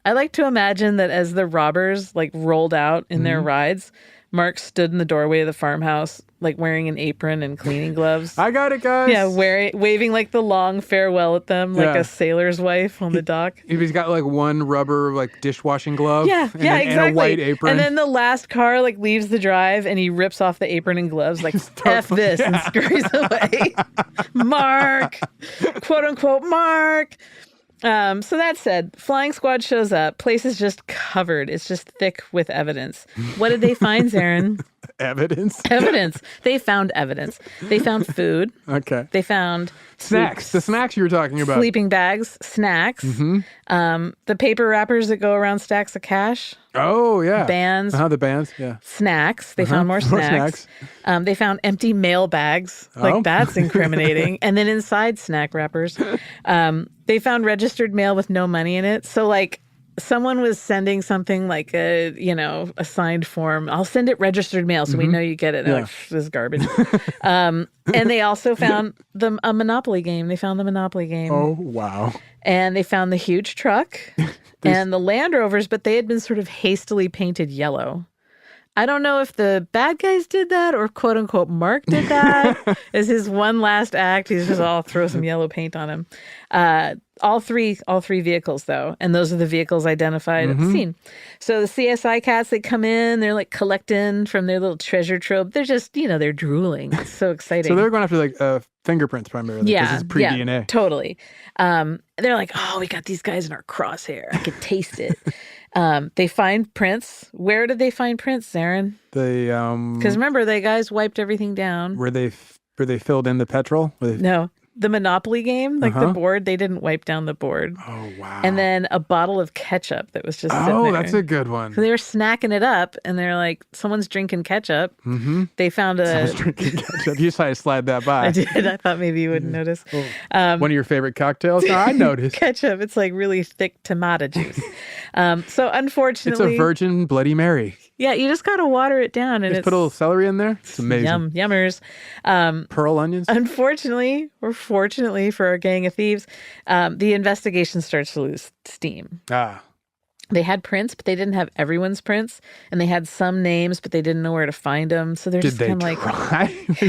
I like to imagine that as the robbers, like, rolled out in their rides, Mark stood in the doorway of the farmhouse, like wearing an apron and cleaning gloves. I got it, guys. Yeah, waving like the long farewell at them, like a sailor's wife on the dock. He's got like one rubber like dishwashing glove. Exactly. And a white apron. And then the last car like leaves the drive and he rips off the apron and gloves, like F this, and scurries away. Mark, quote unquote, Mark. So that said, flying squad shows up. Place is just covered. It's just thick with evidence. What did they find, Zaron? Evidence? Evidence. They found evidence. They found food. Okay. They found snacks. The snacks you were talking about. Sleeping bags, snacks. Mm-hmm. The paper wrappers that go around stacks of cash. Oh, yeah. Bands. The bands, yeah. Snacks. They found more snacks. They found empty mail bags. Like, that's incriminating. And then inside snack wrappers, they found registered mail with no money in it. So, like, someone was sending something like a signed form. I'll send it registered mail so we know you get it. And like, this is garbage. And they also found a Monopoly game. They found the Monopoly game. Oh, wow. And they found the huge truck and the Land Rovers, but they had been sort of hastily painted yellow. I don't know if the bad guys did that or quote unquote Mark did that as his one last act. He's just throw some yellow paint on him. All three vehicles though, and those are the vehicles identified at the scene. So the CSI cats, they come in, they're like collecting from their little treasure trove. They're just, they're drooling. It's so exciting. So they're going after like fingerprints primarily. Yeah, this is pre-DNA. Yeah, totally. They're like, oh, we got these guys in our crosshair. I could taste it. They find prints. Where did they find prints, Zaron? Because remember, the guys wiped everything down. Were they filled in the petrol? No. The Monopoly game, like the board, they didn't wipe down the board. Oh, wow. And then a bottle of ketchup that was just sitting there. Oh, that's a good one. So they were snacking it up, and they're like, someone's drinking ketchup. Mm-hmm. They found someone's drinking ketchup. You decided to slide that by. I did. I thought maybe you wouldn't notice. One of your favorite cocktails? No, I noticed. Ketchup. It's like really thick tomato juice. So unfortunately... It's a virgin Bloody Mary. Yeah, you just got to water it down. And just put a little celery in there. It's amazing. Yummers. Pearl onions. Unfortunately, or fortunately for our gang of thieves, the investigation starts to lose steam. They had prints, but they didn't have everyone's prints. And they had some names, but they didn't know where to find them. So they're just kind of like...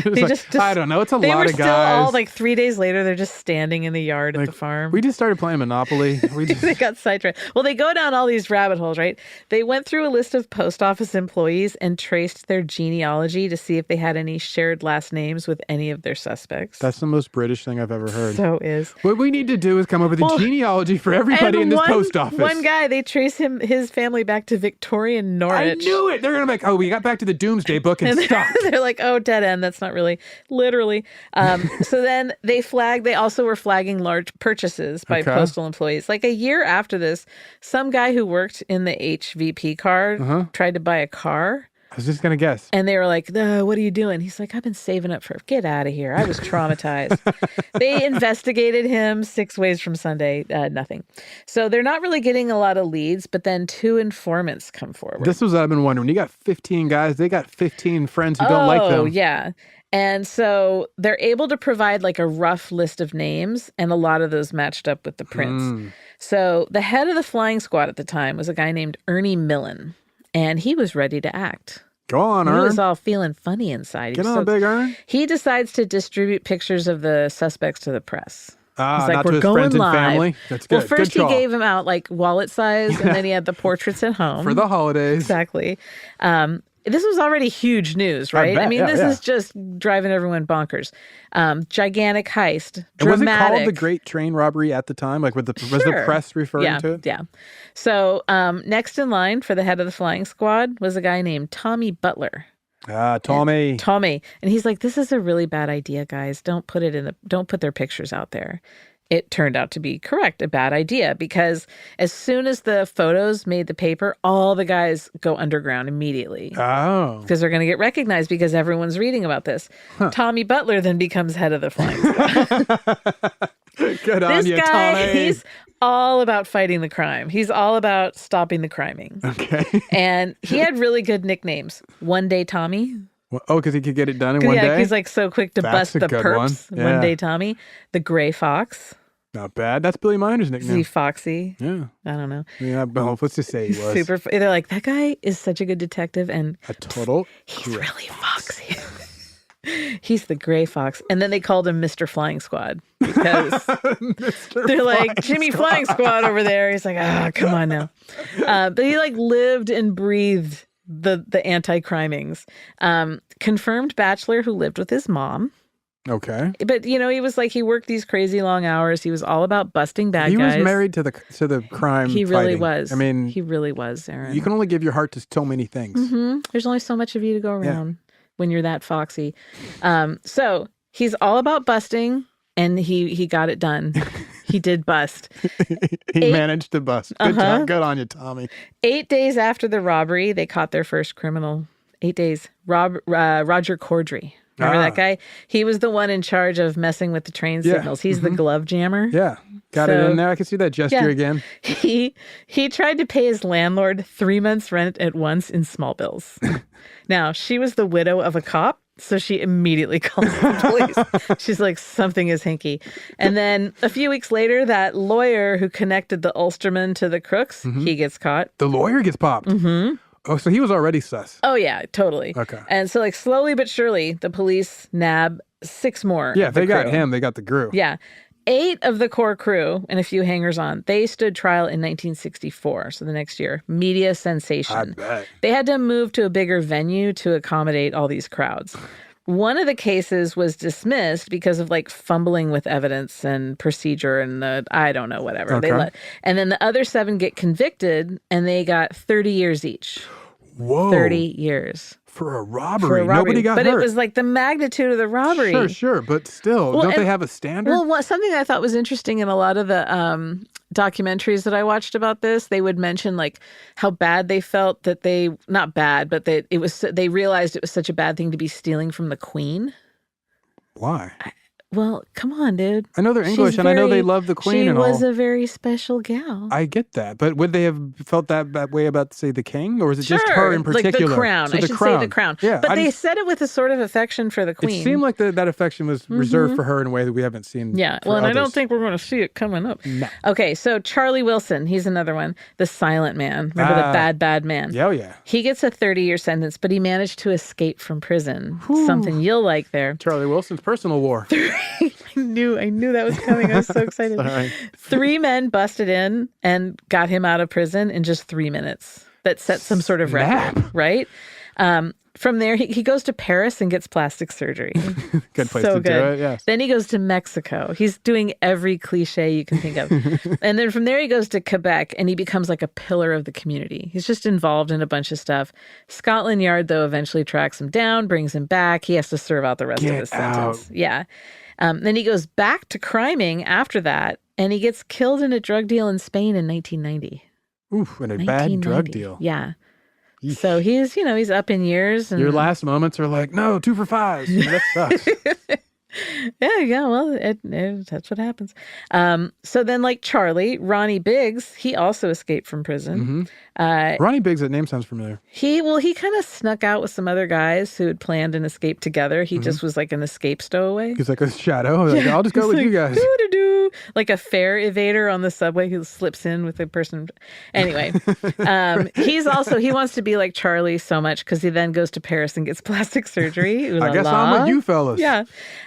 they just I don't know. It's a lot of guys. They were still all like 3 days later, they're just standing in the yard at the farm. We just started playing Monopoly. They got sidetracked. Well, they go down all these rabbit holes, right? They went through a list of post office employees and traced their genealogy to see if they had any shared last names with any of their suspects. That's the most British thing I've ever heard. So is. What we need to do is come up with a genealogy for everybody in this post office. One guy, they traced his family back to Victorian Norwich. I knew it. They're going to be like, we got back to the Doomsday Book and stopped. They're like, dead end. That's not really, literally. So then they also were flagging large purchases by postal employees. Like a year after this, some guy who worked in the HVP car tried to buy a car. I was just going to guess. And they were like, what are you doing? He's like, I've been saving up get out of here. I was traumatized. They investigated him 6 ways from Sunday. Nothing. So they're not really getting a lot of leads, but then 2 informants come forward. This was what I've been wondering. You got 15 guys. They got 15 friends who don't like them. Oh, yeah. And so they're able to provide like a rough list of names, and a lot of those matched up with the prints. So the head of the flying squad at the time was a guy named Ernie Millen. And he was ready to act. Go on, Ern. He was all feeling funny inside. Get on, Big Ern. He decides to distribute pictures of the suspects to the press. He's like, not to his friends and family. That's good. Well, first he gave them out like wallet size, and then he had the portraits at home. For the holidays. Exactly. This was already huge news, right? I mean, this is just driving everyone bonkers. Gigantic heist. Dramatic. Was it called the Great Train Robbery at the time? Like, was the press referring to it? Yeah. So next in line for the head of the flying squad was a guy named Tommy Butler. Tommy. And he's like, this is a really bad idea, guys. Don't put their pictures out there. It turned out to be correct, a bad idea, because as soon as the photos made the paper, all the guys go underground immediately. Oh. Because they're going to get recognized because everyone's reading about this. Tommy Butler then becomes head of the flying squad. Good on you, Tommy. He's all about fighting the crime. He's all about stopping the criming. Okay. And he had really good nicknames. One Day Tommy. Because he could get it done in one day? Yeah, he's like so quick to bust the perps. One. Yeah. One Day Tommy. The Gray Fox. Not bad. That's Billy Minder's Is nickname. he Foxy? Yeah. I don't know. Yeah, well, let's just say he was. Super. They're like, that guy is such a good detective, and A total he's gray really foxy. He's the gray fox. And then they called him Mr. Flying Squad because they're like, Jimmy Flying Squad over there. He's like, come on now. But he like lived and breathed the anti-crimings. Confirmed bachelor who lived with his mom. Okay. But, he was like, he worked these crazy long hours. He was all about busting bad guys. He was married to the crime He really fighting. was. I mean, he really was, Aaron. you can only give your heart to so many things. Mm-hmm. There's only so much of you to go around when you're that foxy. So he's all about busting, and he got it done. He did bust. He managed to bust. Good job. Good on you, Tommy. 8 days after the robbery, they caught their first criminal. 8 days. Roger Corddry. Remember that guy? He was the one in charge of messing with the train signals. He's the glove jammer. Yeah. Got it in there. I can see that gesture again. He tried to pay his landlord 3 months' rent at once in small bills. Now, she was the widow of a cop, so she immediately called the police. She's like, something is hinky. And then a few weeks later, that lawyer who connected the Ulsterman to the crooks, he gets caught. The lawyer gets popped. Mm-hmm. Oh, so he was already sus. Oh, yeah, totally. Okay. And so like slowly but surely, the police nab 6 more. Yeah, of the they got crew. him. They got the crew. Yeah. 8 of the core crew and a few hangers-on, they stood trial in 1964, so the next year. Media sensation. I bet. They had to move to a bigger venue to accommodate all these crowds. One of the cases was dismissed because of like fumbling with evidence and procedure and I don't know, whatever. Okay. And then the other 7 get convicted and they got 30 years each. Whoa. 30 years. For a robbery. Nobody got hurt. But it was like the magnitude of the robbery. Sure. But still, don't they have a standard? Well, something I thought was interesting in a lot of the documentaries that I watched about this, they would mention like how bad they felt that not bad, but that they realized it was such a bad thing to be stealing from the Queen. Why? Well, come on, dude. I know they're English, and I know they love the Queen and all. She was a very special gal. I get that. But would they have felt that way about, say, the king? Or was it just her in particular? Like the crown. So I should say the crown. Yeah, but they said it with a sort of affection for the Queen. It seemed like that affection was reserved for her in a way that we haven't seen. Yeah. For Well, and others. I don't think we're going to see it coming up. No. Okay. So Charlie Wilson, he's another one. The silent man. Remember the bad man? Yeah, yeah. He gets a 30-year sentence, but he managed to escape from prison. Whew. Something you'll like there. Charlie Wilson's personal war. I knew that was coming. I was so excited. Sorry. 3 men busted in and got him out of prison in just 3 minutes. That set some sort of record, right? From there, he goes to Paris and gets plastic surgery. Good place to do it, yes. Then he goes to Mexico. He's doing every cliche you can think of. And then from there, he goes to Quebec, and he becomes like a pillar of the community. He's just involved in a bunch of stuff. Scotland Yard, though, eventually tracks him down, brings him back. He has to serve out the rest of his sentence. Yeah. Then he goes back to criming after that, and he gets killed in a drug deal in Spain in 1990. Oof, and a bad drug deal. Yeah. Eesh. So he's up in years. And your last moments are like, no, 2 for 5. That sucks. Yeah. Well, that's what happens. So then, like Charlie, Ronnie Biggs, he also escaped from prison. Mm-hmm. Ronnie Biggs, that name sounds familiar. He kind of snuck out with some other guys who had planned an escape together. He just was like an escape stowaway. He's like a shadow. Like, I'll just go with you guys. Doo-doo-doo. Like a fare evader on the subway who slips in with a person. Anyway, he wants to be like Charlie so much because he then goes to Paris and gets plastic surgery. Ooh, I guess I'm with you fellas. Yeah.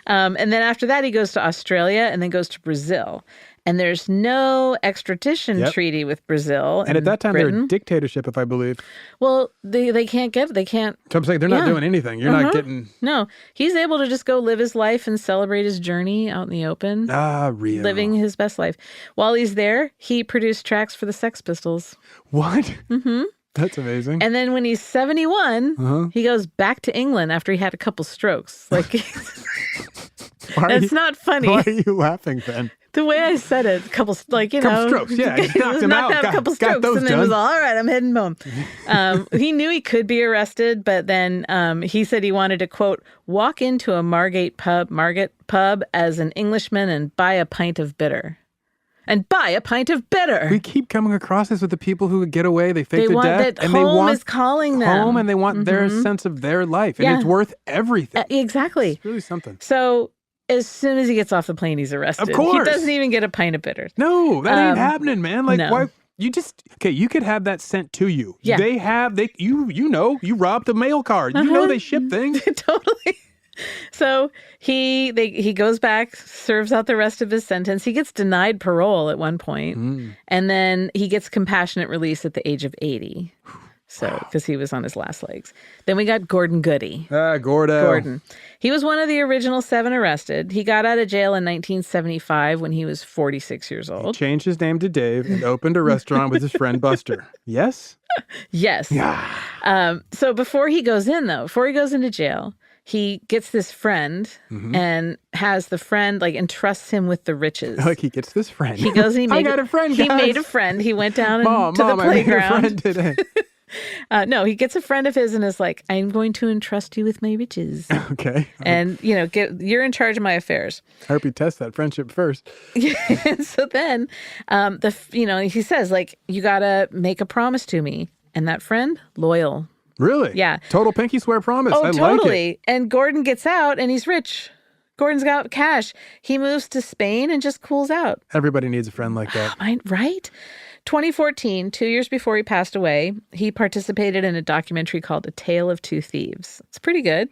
And then after that, he goes to Australia and then goes to Brazil. And there's no extradition treaty with Brazil. And at that time, Britain. they're a dictatorship, if I believe. Well, they can't. So I'm saying they're not doing anything. You're not getting. No, he's able to just go live his life and celebrate his journey out in the open. Real. Living his best life. While he's there, he produced tracks for the Sex Pistols. What? Mm-hmm. That's amazing. And then when he's 71, he goes back to England after he had a couple strokes. Like, it's not funny. Why are you laughing then? The way I said it, couple strokes, yeah, just knocked him out. A couple strokes, those and then done. it was all right. I'm heading home. He knew he could be arrested, but then he said he wanted to quote walk into a Margate pub as an Englishman and buy a pint of bitter. We keep coming across this with the people who get away, they fake want death, that and home they want is calling them. home, and they want their sense of their life, and it's worth everything. Exactly. It's really something. So as soon as he gets off the plane, he's arrested. Of course. He doesn't even get a pint of bitters. No, that ain't happening, man. Like, no. why? You just, okay, you could have that sent to you. Yeah. You robbed a mail card. You know they ship things. Totally. So he goes back, serves out the rest of his sentence. He gets denied parole at one point, and then he gets compassionate release at the age of 80. So, because he was on his last legs. Then we got Gordon Goody. Gordon. He was one of the original 7 arrested. He got out of jail in 1975 when he was 46 years old. He changed his name to Dave and opened a restaurant with his friend Buster. Yes? Yes. Yeah. So before he goes into jail, he gets this friend and has the friend entrusts him with the riches. Like he gets this friend. He goes and he made I got a friend, guys. He made a friend. He went down to the playground. I made a friend today. No, he gets a friend of his and is like, I'm going to entrust you with my riches. Okay. And, you're in charge of my affairs. I hope you test that friendship first. And so then, he says, you got to make a promise to me. And that friend, loyal. Really? Yeah. Total pinky swear promise. Oh, I totally. like it. And Gordon gets out and he's rich. Gordon's got cash. He moves to Spain and just cools out. Everybody needs a friend like that. Right? 2014, 2 years before he passed away, he participated in a documentary called A Tale of Two Thieves. It's pretty good.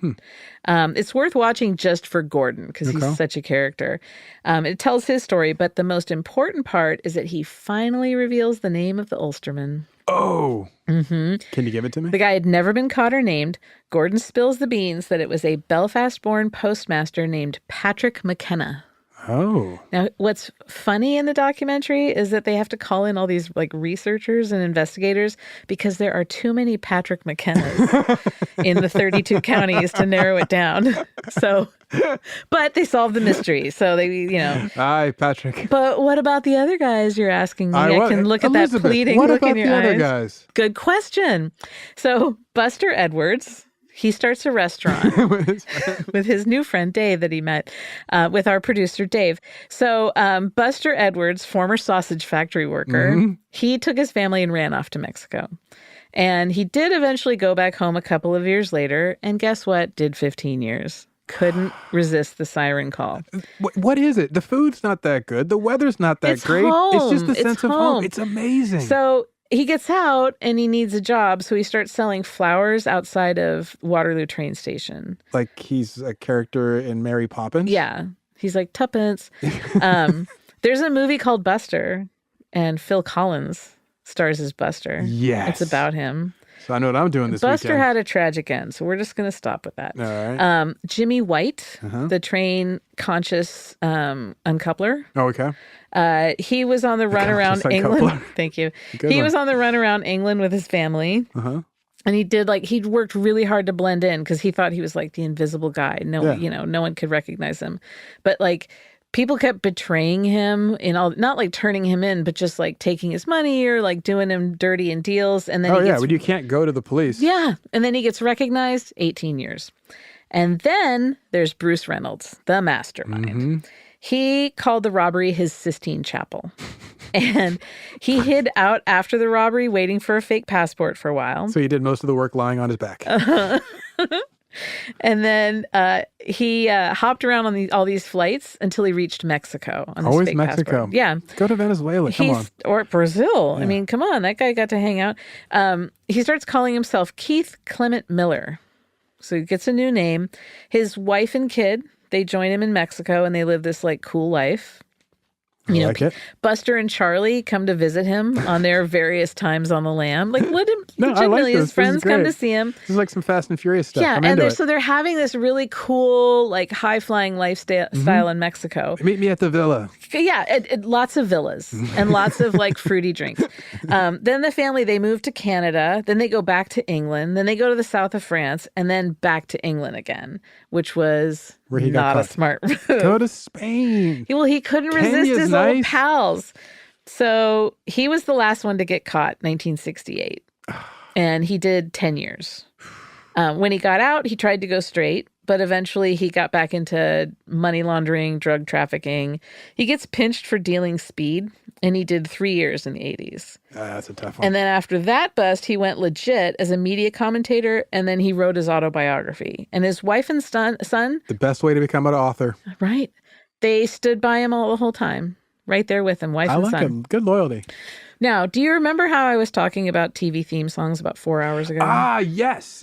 It's worth watching just for Gordon because he's such a character. It tells his story, but the most important part is that he finally reveals the name of the Ulsterman. Oh. Can you give it to me? The guy had never been caught or named. Gordon spills the beans that it was a Belfast-born postmaster named Patrick McKenna. Oh. Now, what's funny in the documentary is that they have to call in all these researchers and investigators because there are too many Patrick McKennas in the 32 counties to narrow it down. So, but they solved the mystery. So they, Hi, Patrick. But what about the other guys you're asking me? I can look at that pleading look in your eyes. What about the other guys? Good question. So Buster Edwards, he starts a restaurant with his new friend, Dave, that he met with our producer, Dave. So Buster Edwards, former sausage factory worker, he took his family and ran off to Mexico. And he did eventually go back home a couple of years later. And guess what? Did 15 years. Couldn't resist the siren call. What is it? The food's not that good. The weather's not that great. Home. It's just the sense of home. It's amazing. So he gets out and he needs a job, so he starts selling flowers outside of Waterloo train station. Like he's a character in Mary Poppins? Yeah. He's like, tuppence. There's a movie called Buster, and Phil Collins stars as Buster. Yes. It's about him. So I know what I'm doing this Buster weekend. had a tragic end, so we're just going to stop with that. All right. Jimmy White, the train conscious uncoupler. Oh, okay. He was on the run around England. Thank you. He was on the run around England with his family. And he did he'd worked really hard to blend in because he thought he was the invisible guy. No one could recognize him. But people kept betraying him in all, not turning him in, but just taking his money or doing him dirty in deals. And then when you can't go to the police. Yeah. And then he gets recognized, 18 years. And then there's Bruce Reynolds, the mastermind. He called the robbery his Sistine Chapel. And he hid out after the robbery, waiting for a fake passport for a while. So he did most of the work lying on his back. And then he hopped around on all these flights until he reached Mexico on his fake Mexico. passport. Yeah. Go to Venezuela. Come on. Or Brazil. Yeah. I mean, come on. That guy got to hang out. He starts calling himself Keith Clement Miller. So he gets a new name. His wife and kid, they join him in Mexico and they live this cool life. I like it. Buster and Charlie come to visit him on their various times on the lam. Let him, legitimately, his friends come to see him. This is like some Fast and Furious stuff. Yeah, and so they're having this really cool, high-flying lifestyle in Mexico. Meet me at the villa. Yeah, lots of villas and lots of fruity drinks. Then the family, they move to Canada. Then they go back to England. Then they go to the south of France and then back to England again, which was where he not got a smart move. Go to Spain. Well, he couldn't resist his old pals. So he was the last one to get caught, 1968. And he did 10 years. When he got out, he tried to go straight. but eventually he got back into money laundering, drug trafficking. He gets pinched for dealing speed, and he did 3 years in the 80s. That's a tough one. And then after that bust, he went legit as a media commentator, and then he wrote his autobiography. And his wife and son, the best way to become an author. right, they stood by him all the whole time, right there with him, wife and son. I like him. Good loyalty. Now, do you remember how I was talking about TV theme songs about 4 hours ago? Yes.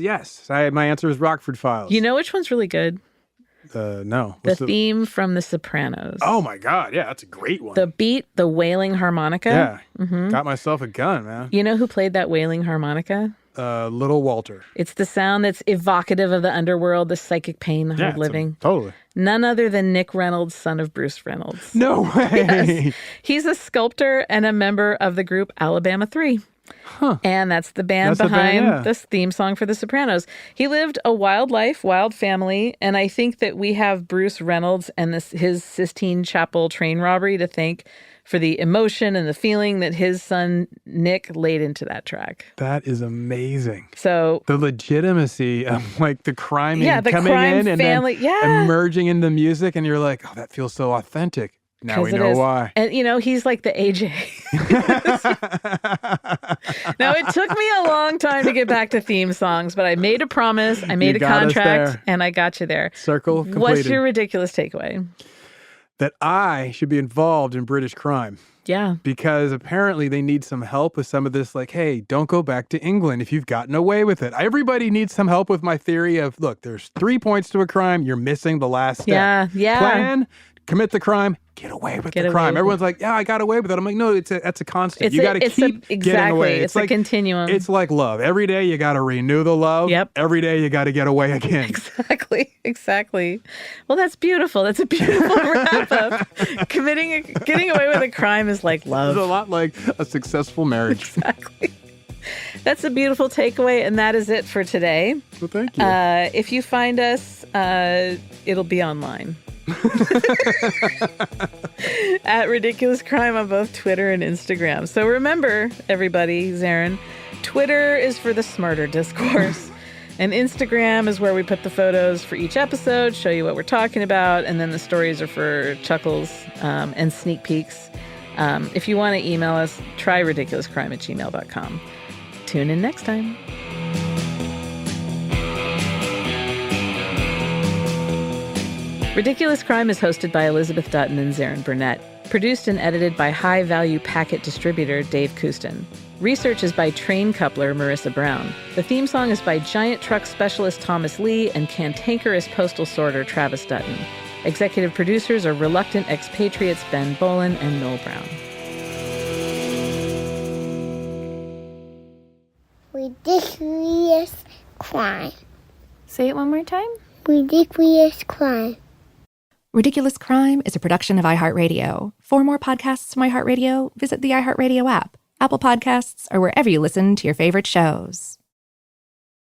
My answer is Rockford Files. You know which one's really good? No. The theme from The Sopranos. Oh, my God. Yeah, that's a great one. The beat, the wailing harmonica. Yeah. Got myself a gun, man. You know who played that wailing harmonica? Little Walter. It's the sound that's evocative of the underworld, the psychic pain, the hard living. Totally. None other than Nick Reynolds, son of Bruce Reynolds. No way. Yes. He's a sculptor and a member of the group Alabama 3. Huh. And that's the band behind this theme song for The Sopranos. He lived a wild life, wild family, and I think that we have Bruce Reynolds and his Sistine Chapel train robbery to thank for the emotion and the feeling that his son Nick laid into that track. That is amazing. So the legitimacy of like the crime coming crime in and family, then emerging in the music, and you're like, oh, that feels so authentic. Now we know why. And, he's like the AJ. Now, it took me a long time to get back to theme songs, but I made a promise, I made a contract, and I got you there. Circle completed. What's your ridiculous takeaway? That I should be involved in British crime. Yeah. Because apparently they need some help with some of this, like, hey, don't go back to England if you've gotten away with it. Everybody needs some help with my theory of, look, there's 3 points to a crime. You're missing the last step. Yeah. Plan, commit the crime, get away with the crime. Everyone's like, yeah, I got away with it. I'm like, no, that's a constant. You got to keep getting away. It's like a continuum. It's like love. Every day you got to renew the love. Yep. Every day you got to get away again. Exactly. Well, that's beautiful. That's a beautiful wrap up. Getting away with a crime is like love. It's a lot like a successful marriage. Exactly. That's a beautiful takeaway, and that is it for today. Well, thank you. If you find us, it'll be online. At Ridiculous Crime on both Twitter and Instagram. So remember, everybody, Zaron, Twitter is for the smarter discourse, and Instagram is where we put the photos for each episode, show you what we're talking about, and then the stories are for chuckles and sneak peeks. If you want to email us, try ridiculouscrime@gmail.com. Tune in next time. Ridiculous Crime is hosted by Elizabeth Dutton and Zaron Burnett. Produced and edited by high-value packet distributor Dave Kustin. Research is by train coupler Marissa Brown. The theme song is by giant truck specialist Thomas Lee and cantankerous postal sorter Travis Dutton. Executive producers are reluctant expatriates Ben Bolin and Noel Brown. Ridiculous Crime. Say it one more time. Ridiculous Crime. Ridiculous Crime is a production of iHeartRadio. For more podcasts from iHeartRadio, visit the iHeartRadio app, Apple Podcasts, or wherever you listen to your favorite shows.